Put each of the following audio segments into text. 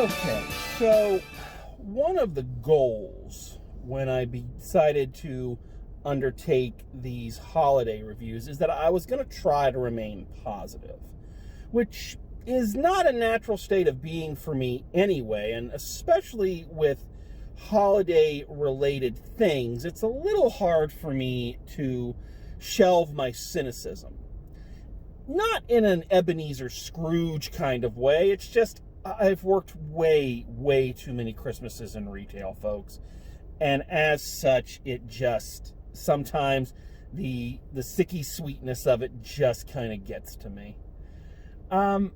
Okay, so one of the goals when I decided to undertake these holiday reviews is that I was going to try to remain positive, which is not a natural state of being for me anyway, and especially with holiday-related things, it's a little hard for me to shelve my cynicism. Not in an Ebenezer Scrooge kind of way, it's just I've worked way too many Christmases in retail, folks. And as such, it just, sometimes the sicky sweetness of it just kind of gets to me. But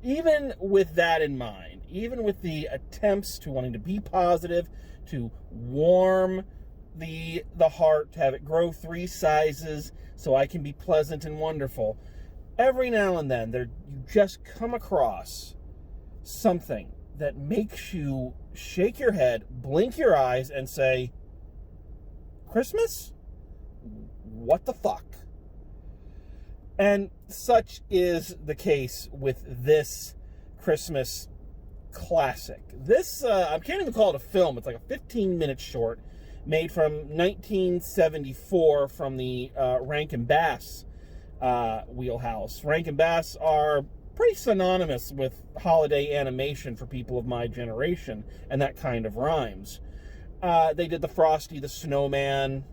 even with that in mind, even with the attempts to wanting to be positive, to warm the heart, to have it grow 3 sizes so I can be pleasant and wonderful, every now and then you just come across something that makes you shake your head, blink your eyes, and say, Christmas? What the fuck? And such is the case with this Christmas classic. This, I can't even call it a film, it's like a 15-minute short made from 1974 from the Rankin Bass wheelhouse. Rankin Bass are pretty synonymous with holiday animation for people of my generation, and that kind of rhymes. They did the Frosty the Snowman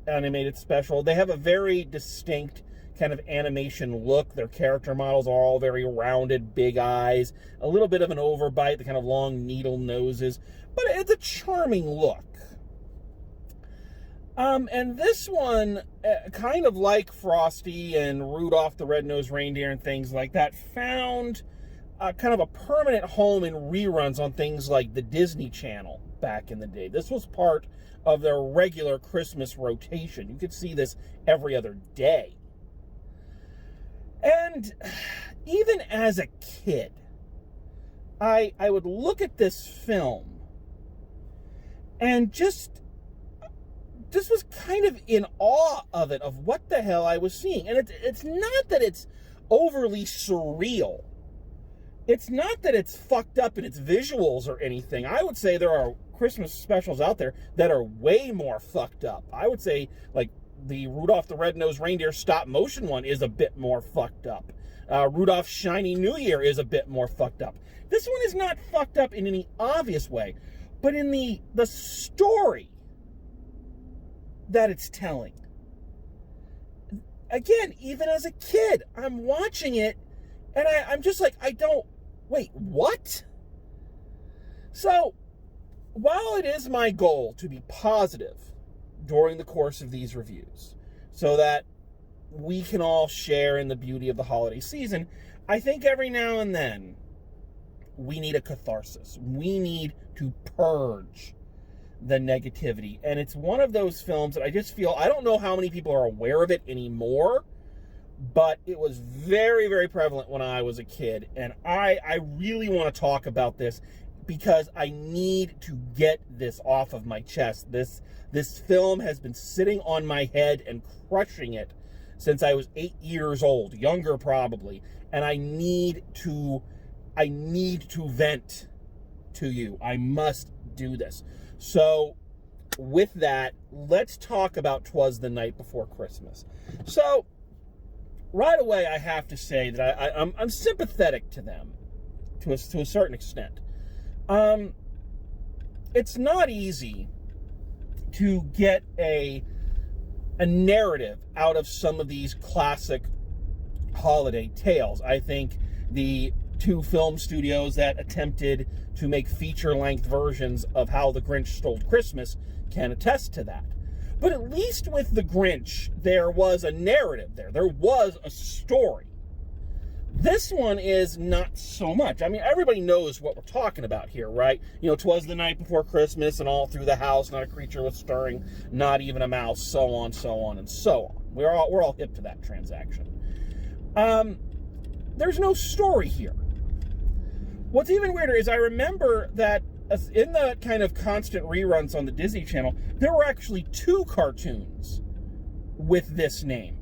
animated special. They have a very distinct kind of animation look. Their character models are all very rounded, big eyes, a little bit of an overbite, the kind of long needle noses, but it's a charming look. And this one, kind of like Frosty and Rudolph the Red-Nosed Reindeer and things like that, found kind of a permanent home in reruns on things like the Disney Channel back in the day. This was part of their regular Christmas rotation. You could see this every other day. And even as a kid, I would look at this film and just was kind of in awe of it, of what the hell I was seeing. And it's not that it's overly surreal. It's not that it's fucked up in its visuals or anything. I would say there are Christmas specials out there that are way more fucked up. I would say, like, the Rudolph the Red-Nosed Reindeer stop-motion one is a bit more fucked up. Rudolph's Shiny New Year is a bit more fucked up. This one is not fucked up in any obvious way, but in the story that it's telling. Again, even as a kid, I'm watching it, and I'm just like, wait, what? So, while it is my goal to be positive during the course of these reviews, so that we can all share in the beauty of the holiday season, I think every now and then we need a catharsis. We need to purge the negativity. And it's one of those films that I just feel, I don't know how many people are aware of it anymore, but it was very, very prevalent when I was a kid. And I really want to talk about this because I need to get this off of my chest. This film has been sitting on my head and crushing it since I was 8 years old, younger probably, and I need to vent to you. I must do this. So, with that, let's talk about 'Twas the Night Before Christmas. So, right away, I have to say that I'm sympathetic to them, to a certain extent. It's not easy to get a narrative out of some of these classic holiday tales. I think the 2 film studios that attempted to make feature-length versions of How the Grinch Stole Christmas can attest to that. But at least with The Grinch, there was a narrative there. There was a story. This one is not so much. I mean, everybody knows what we're talking about here, right? You know, 'twas the night before Christmas, and all through the house, not a creature was stirring, not even a mouse, so on, and so on. We're all hip to that transaction. There's no story here. What's even weirder is I remember that in the kind of constant reruns on the Disney Channel, there were actually 2 cartoons with this name.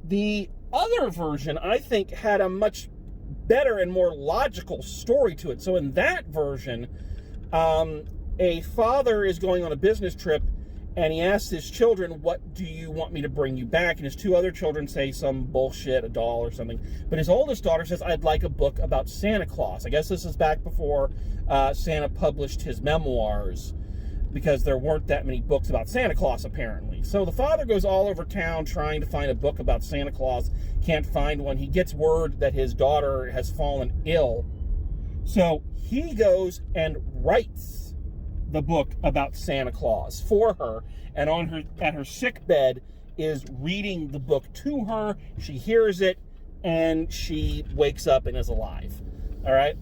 The other version, I think, had a much better and more logical story to it. So in that version, a father is going on a business trip, and he asks his children, what do you want me to bring you back? And his two other children say some bullshit, a doll or something. But his oldest daughter says, I'd like a book about Santa Claus. I guess this is back before Santa published his memoirs, because there weren't that many books about Santa Claus, apparently. So the father goes all over town trying to find a book about Santa Claus. Can't find one. He gets word that his daughter has fallen ill. So he goes and writes the book about Santa Claus for her, and at her sick bed is reading the book to her. She hears it, and she wakes up and is alive. All right?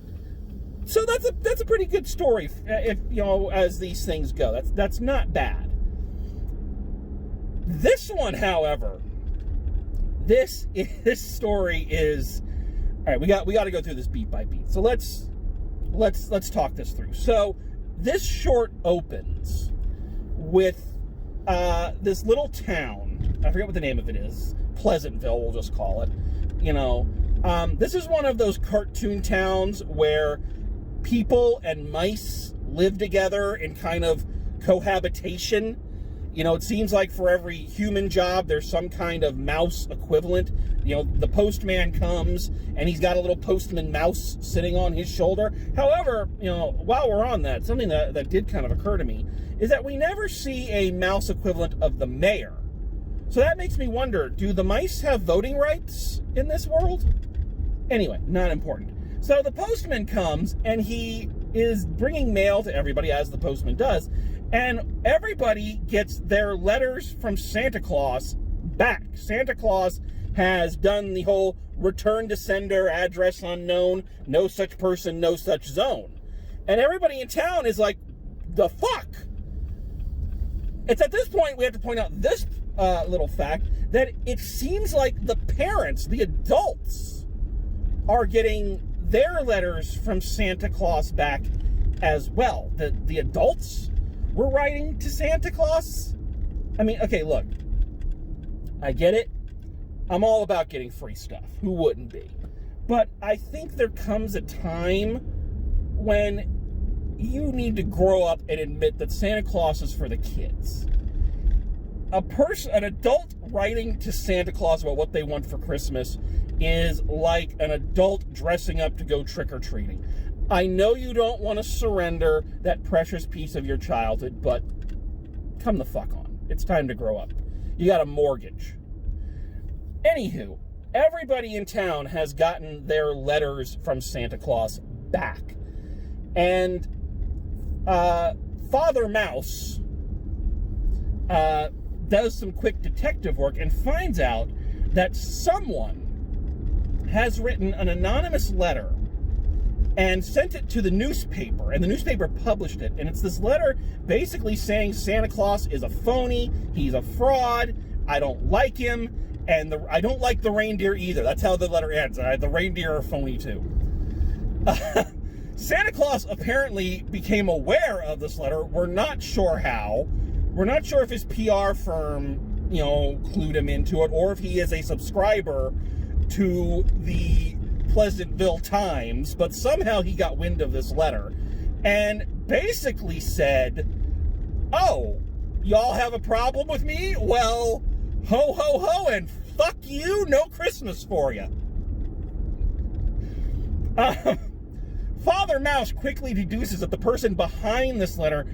So that's a pretty good story, if you know, as these things go. That's not bad. This one, however, this story is, all right. We got to go through this beat by beat. So let's talk this through. So this short opens with this little town. I forget what the name of it is. Pleasantville, we'll just call it. You know, this is one of those cartoon towns where people and mice live together in kind of cohabitation. You know, it seems like for every human job, there's some kind of mouse equivalent. You know, the postman comes, and he's got a little postman mouse sitting on his shoulder. However, you know, while we're on that, something that did kind of occur to me is that we never see a mouse equivalent of the mayor. So that makes me wonder, do the mice have voting rights in this world? Anyway, not important. So the postman comes, and he is bringing mail to everybody, as the postman does, and everybody gets their letters from Santa Claus back. Santa Claus has done the whole return to sender, address unknown, no such person, no such zone. And everybody in town is like, the fuck? It's at this point we have to point out this little fact, that it seems like the parents, the adults, are getting their letters from Santa Claus back as well. The adults were writing to Santa Claus. I mean, okay, look, I get it. I'm all about getting free stuff. Who wouldn't be? But I think there comes a time when you need to grow up and admit that Santa Claus is for the kids. An adult writing to Santa Claus about what they want for Christmas is like an adult dressing up to go trick-or-treating. I know you don't want to surrender that precious piece of your childhood, but come the fuck on. It's time to grow up. You got a mortgage. Anywho, everybody in town has gotten their letters from Santa Claus back. And Father Mouse does some quick detective work and finds out that someone has written an anonymous letter and sent it to the newspaper, and the newspaper published it. And it's this letter basically saying Santa Claus is a phony, he's a fraud, I don't like him, and I don't like the reindeer either. That's how the letter ends. The reindeer are phony too. Santa Claus apparently became aware of this letter. We're not sure how. We're not sure if his PR firm, you know, clued him into it, or if he is a subscriber to the Pleasantville Times, but somehow he got wind of this letter and basically said, oh, y'all have a problem with me? Well, ho, ho, ho, and fuck you, no Christmas for you. Father Mouse quickly deduces that the person behind this letter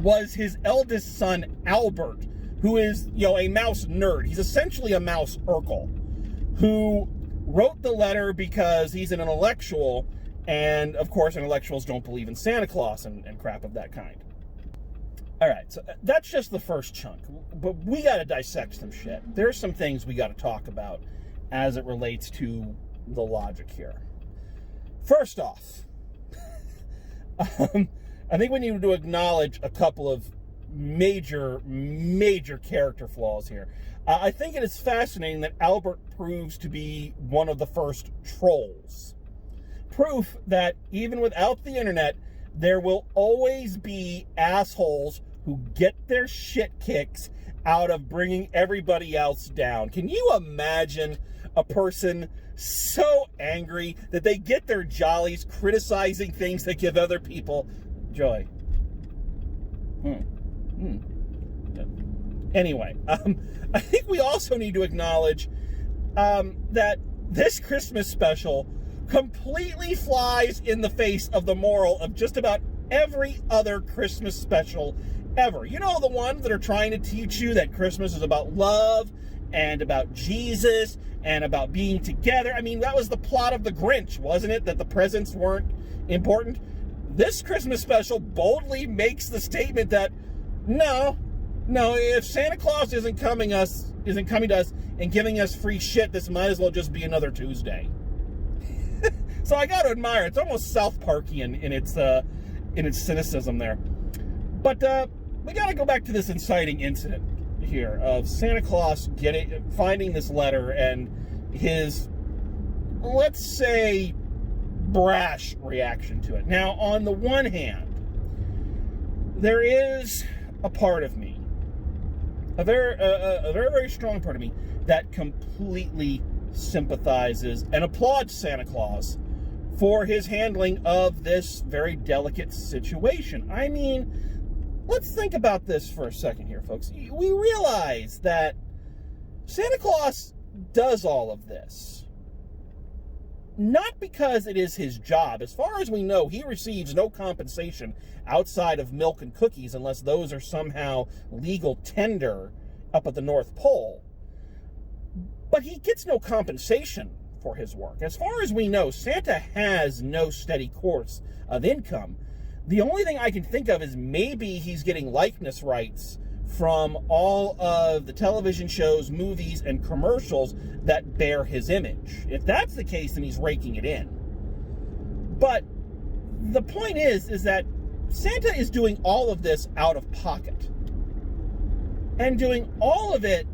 was his eldest son, Albert, who is, you know, a mouse nerd. He's essentially a mouse Urkel, who wrote the letter because he's an intellectual, and of course intellectuals don't believe in Santa Claus and crap of that kind. All right, so that's just the first chunk, but we got to dissect some shit. There's some things we got to talk about as it relates to the logic here. First off, I think we need to acknowledge a couple of major character flaws here. I think it is fascinating that Albert proves to be one of the first trolls. Proof that even without the internet, there will always be assholes who get their shit kicks out of bringing everybody else down. Can you imagine a person so angry that they get their jollies criticizing things that give other people joy. Anyway, I think we also need to acknowledge that this Christmas special completely flies in the face of the moral of just about every other Christmas special ever. You know, the ones that are trying to teach you that Christmas is about love and about Jesus and about being together. I mean, that was the plot of The Grinch, wasn't it? That the presents weren't important. This Christmas special boldly makes the statement that no, if Santa Claus isn't coming to us and giving us free shit, this might as well just be another Tuesday. So I got to admire it. It's almost South Parkian in its cynicism there. But we got to go back to this inciting incident here of Santa Claus finding this letter and his, let's say, brash reaction to it. Now, on the one hand, there is a part of me, a very, very strong part of me, that completely sympathizes and applauds Santa Claus for his handling of this very delicate situation. I mean, let's think about this for a second here, folks. We realize that Santa Claus does all of this not because it is his job. As far as we know, he receives no compensation outside of milk and cookies unless those are somehow legal tender up at the North Pole. But he gets no compensation for his work. As far as we know, Santa has no steady course of income. The only thing I can think of is maybe he's getting likeness rights from all of the television shows, movies, and commercials that bear his image. If that's the case, then he's raking it in. But the point is that Santa is doing all of this out of pocket. And doing all of it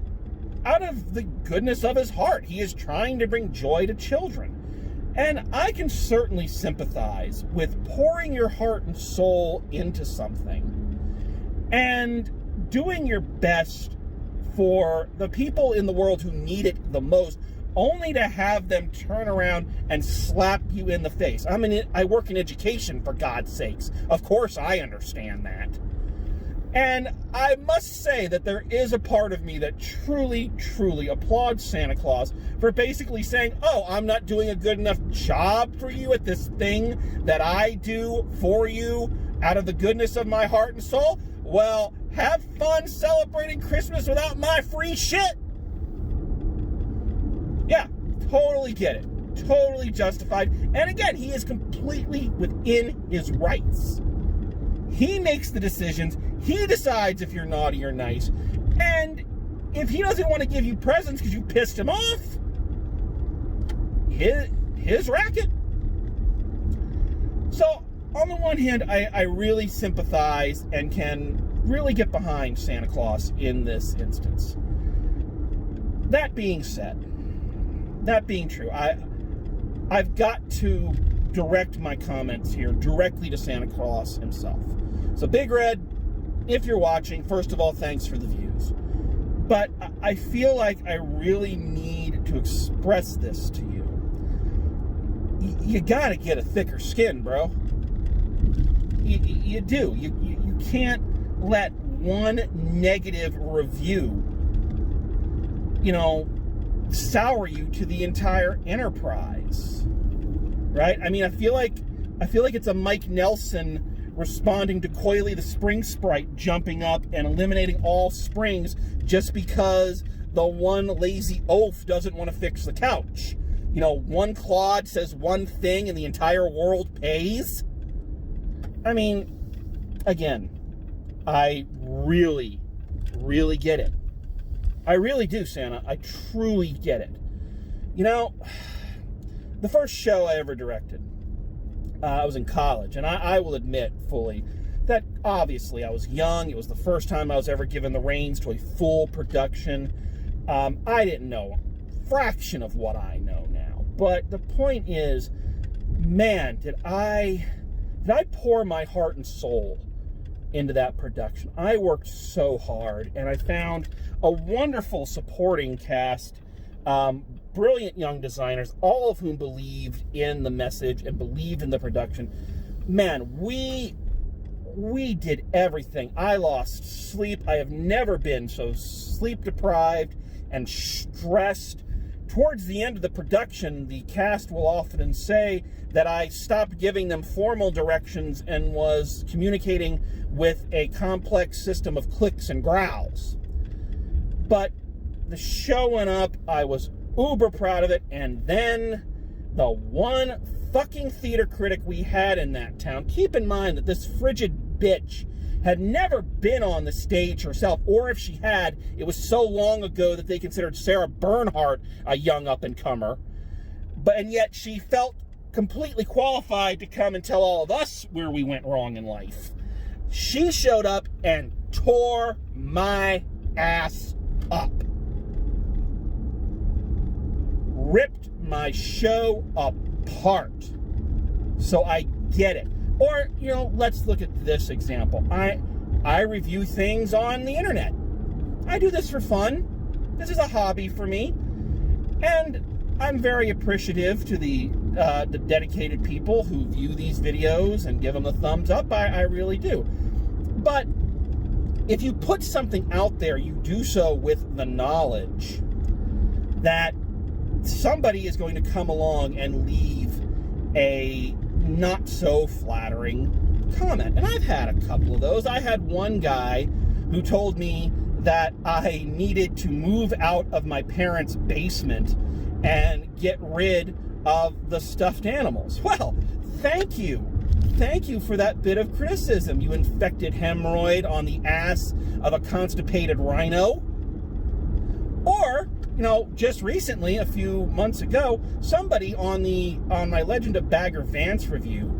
out of the goodness of his heart. He is trying to bring joy to children. And I can certainly sympathize with pouring your heart and soul into something and doing your best for the people in the world who need it the most, only to have them turn around and slap you in the face. I work in education, for God's sakes. Of course I understand that. And I must say that there is a part of me that truly, truly applauds Santa Claus for basically saying, oh, I'm not doing a good enough job for you at this thing that I do for you out of the goodness of my heart and soul. Well, have fun celebrating Christmas without my free shit. Yeah, totally get it. Totally justified. And again, he is completely within his rights. He makes the decisions. He decides if you're naughty or nice. And if he doesn't want to give you presents because you pissed him off, his racket. So, on the one hand, I really sympathize and can really get behind Santa Claus in this instance. That being said, that being true, I've got to direct my comments here directly to Santa Claus himself. So, Big Red, if you're watching, first of all, thanks for the views. But I feel like I really need to express this to you. You gotta get a thicker skin, bro. You do. You can't let one negative review, sour you to the entire enterprise. Right? I mean, I feel like it's a Mike Nelson responding to Coily the Spring Sprite jumping up and eliminating all springs just because the one lazy oaf doesn't want to fix the couch. One clod says one thing and the entire world pays. I mean, again, I really, really get it. I really do, Santa. I truly get it. The first show I ever directed, I was in college, and I will admit fully that obviously I was young. It was the first time I was ever given the reins to a full production. I didn't know a fraction of what I know now. But the point is, man, did I pour my heart and soul into that production. I worked so hard, and I found a wonderful supporting cast Brilliant young designers, all of whom believed in the message and believed in the production. Man, we did everything. I lost sleep. I have never been so sleep deprived and stressed. Towards the end of the production, the cast will often say that I stopped giving them formal directions and was communicating with a complex system of clicks and growls. But the show went up. I was uber proud of it. And then the one fucking theater critic we had in that town, keep in mind that this frigid bitch had never been on the stage herself, or if she had, it was so long ago that they considered Sarah Bernhardt a young up-and-comer. And yet she felt completely qualified to come and tell all of us where we went wrong in life. She showed up and tore my ass up. Ripped my show apart. So I get it. Or, you know, let's look at this example. I review things on the internet. I do this for fun. This is a hobby for me. And I'm very appreciative to the dedicated people who view these videos and give them the thumbs up. I really do. But if you put something out there, you do so with the knowledge that somebody is going to come along and leave a not so flattering comment. And I've had a couple of those. I had one guy who told me that I needed to move out of my parents' basement and get rid of the stuffed animals. Well, thank you. Thank you for that bit of criticism, you infected hemorrhoid on the ass of a constipated rhino. Or, you know, just recently, a few months ago, somebody on my Legend of Bagger Vance review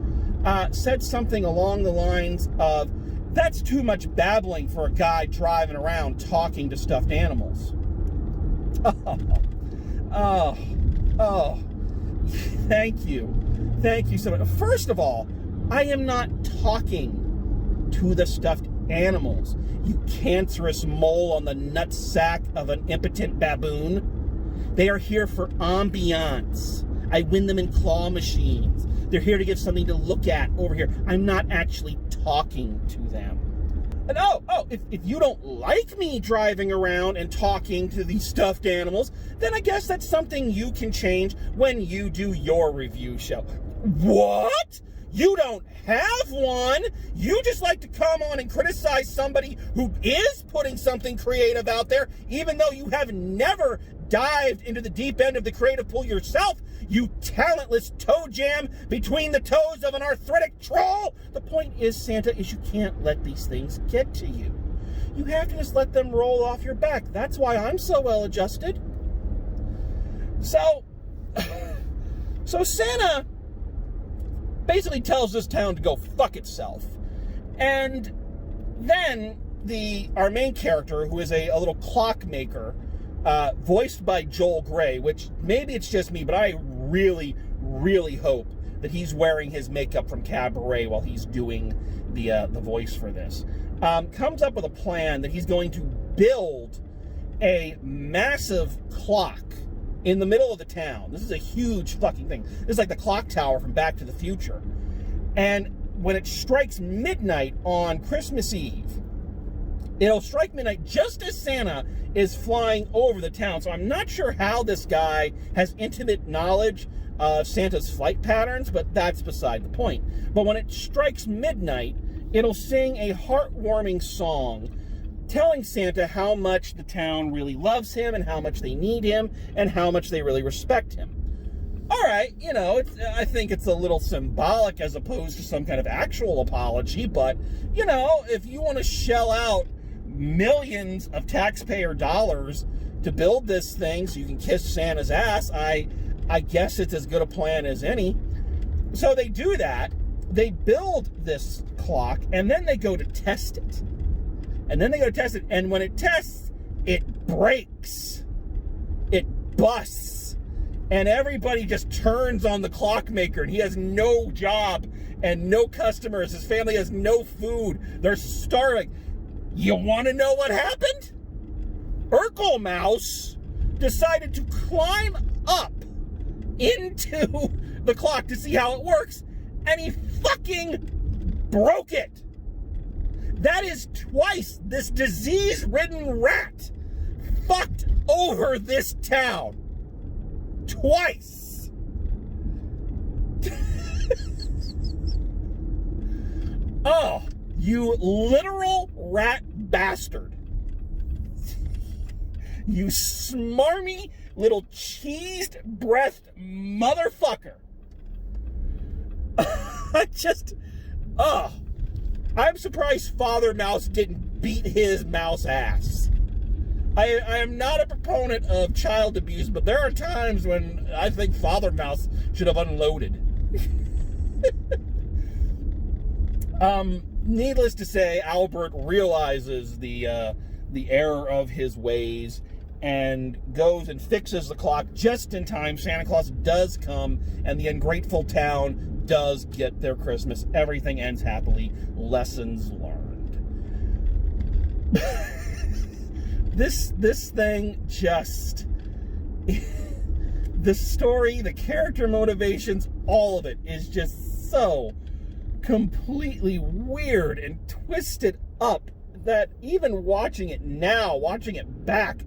said something along the lines of, "That's too much babbling for a guy driving around talking to stuffed animals." Oh, thank you so much. First of all, I am not talking to the stuffed animals, you cancerous mole on the nutsack of an impotent baboon. They are here for ambiance. I win them in claw machines. They're here to give something to look at over here. I'm not actually talking to them. And if you don't like me driving around and talking to these stuffed animals, then I guess that's something you can change when you do your review show. What? You don't have one? You just like to come on and criticize somebody who is putting something creative out there, even though you have never dived into the deep end of the creative pool yourself, you talentless toe jam between the toes of an arthritic troll. The point is, Santa, is you can't let these things get to you. You have to just let them roll off your back. That's why I'm so well adjusted. So Santa basically tells this town to go fuck itself. And then our main character, who is a little clockmaker, voiced by Joel Grey, which maybe it's just me, but I really, really hope that he's wearing his makeup from Cabaret while he's doing the voice for this, comes up with a plan that he's going to build a massive clock in the middle of the town. This is a huge fucking thing. This is like the clock tower from Back to the Future. And when it strikes midnight on Christmas Eve, it'll strike midnight just as Santa is flying over the town. So I'm not sure how this guy has intimate knowledge of Santa's flight patterns, but that's beside the point. But when it strikes midnight, it'll sing a heartwarming song telling Santa how much the town really loves him and how much they need him and how much they really respect him. All right, you know, I think it's a little symbolic as opposed to some kind of actual apology, but, you know, if you want to shell out millions of taxpayer dollars to build this thing so you can kiss Santa's ass, I guess it's as good a plan as any. So they do that. They build this clock, and then they go to test it. And when it tests, it breaks. It busts. And everybody just turns on the clockmaker, and he has no job and no customers. His family has no food. They're starving. You want to know what happened? Urkel Mouse decided to climb up into the clock to see how it works, and he fucking broke it. That is twice this disease-ridden rat fucked over this town. Twice. Oh, you literal rat bastard. You smarmy little cheesed-breathed motherfucker. I'm surprised Father Mouse didn't beat his mouse ass. I am not a proponent of child abuse, but there are times when I think Father Mouse should have unloaded. Needless to say, Albert realizes the error of his ways and goes and fixes the clock just in time. Santa Claus does come, and the ungrateful town does get their Christmas. Everything ends happily. Lessons learned. This thing just... the story, the character motivations, all of it is just so completely weird and twisted up that even watching it now, watching it back,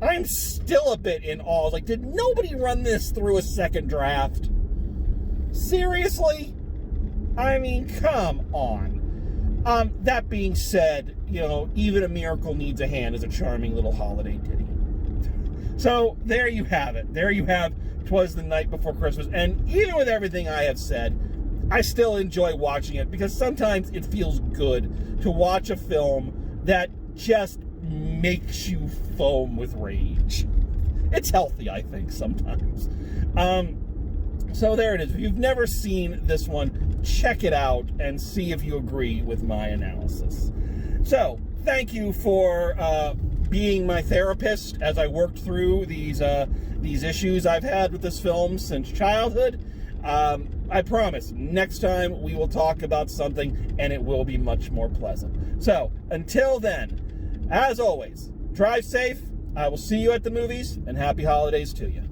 I'm still a bit in awe. Like, did nobody run this through a second draft? Seriously? I mean, come on. That being said, you know, Even a Miracle Needs a Hand is a charming little holiday ditty. So, there you have it. There you have 'Twas the Night Before Christmas. And even with everything I have said, I still enjoy watching it because sometimes it feels good to watch a film that just makes you foam with rage. It's healthy, I think, sometimes. So there it is. If you've never seen this one, check it out and see if you agree with my analysis. So, thank you for being my therapist as I worked through these issues I've had with this film since childhood. I promise, next time we will talk about something and it will be much more pleasant. So, until then, as always, drive safe. I will see you at the movies, and happy holidays to you.